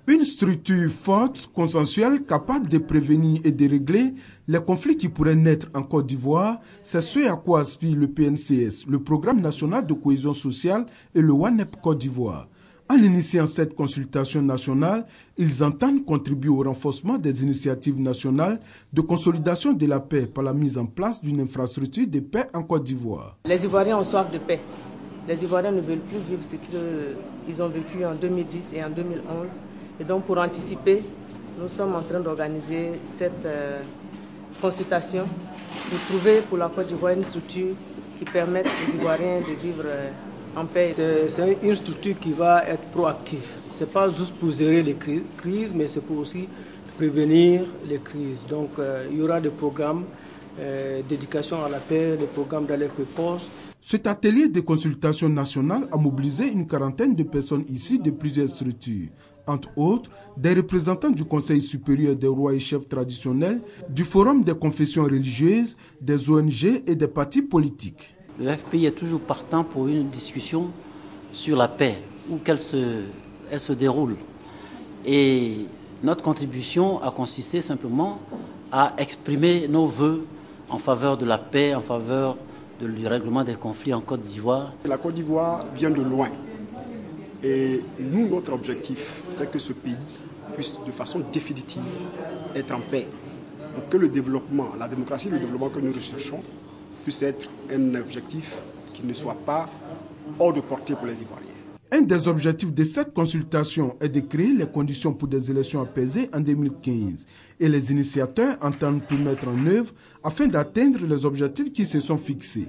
Une structure forte, consensuelle, capable de prévenir et de régler les conflits qui pourraient naître en Côte d'Ivoire, c'est ce à quoi aspire le PNCS, le Programme national de cohésion sociale et le WANEP Côte d'Ivoire. En initiant cette consultation nationale, ils entendent contribuer au renforcement des initiatives nationales de consolidation de la paix par la mise en place d'une infrastructure de paix en Côte d'Ivoire. Les Ivoiriens ont soif de paix. Les Ivoiriens ne veulent plus vivre ce qu'ils ont vécu en 2010 et en 2011. Et donc pour anticiper, nous sommes en train d'organiser cette consultation pour trouver pour la Côte d'Ivoire une structure qui permette aux Ivoiriens de vivre en paix. C'est une structure qui va être proactive. Ce n'est pas juste pour gérer les crises, mais c'est pour aussi prévenir les crises. Donc il y aura des programmes d'éducation à la paix, des programmes d'alerte précoce. Cet atelier de consultation nationale a mobilisé une quarantaine de personnes issues de plusieurs structures. Entre autres, des représentants du Conseil supérieur des rois et chefs traditionnels, du Forum des confessions religieuses, des ONG et des partis politiques. Le FPI est toujours partant pour une discussion sur la paix, où elle se déroule. Et notre contribution a consisté simplement à exprimer nos vœux en faveur de la paix, en faveur du règlement des conflits en Côte d'Ivoire. La Côte d'Ivoire vient de loin. Et nous, notre objectif, c'est que ce pays puisse de façon définitive être en paix. Pour que le développement, la démocratie et le développement que nous recherchons puisse être un objectif qui ne soit pas hors de portée pour les Ivoiriens. Un des objectifs de cette consultation est de créer les conditions pour des élections apaisées en 2015. Et les initiateurs entendent tout mettre en œuvre afin d'atteindre les objectifs qui se sont fixés.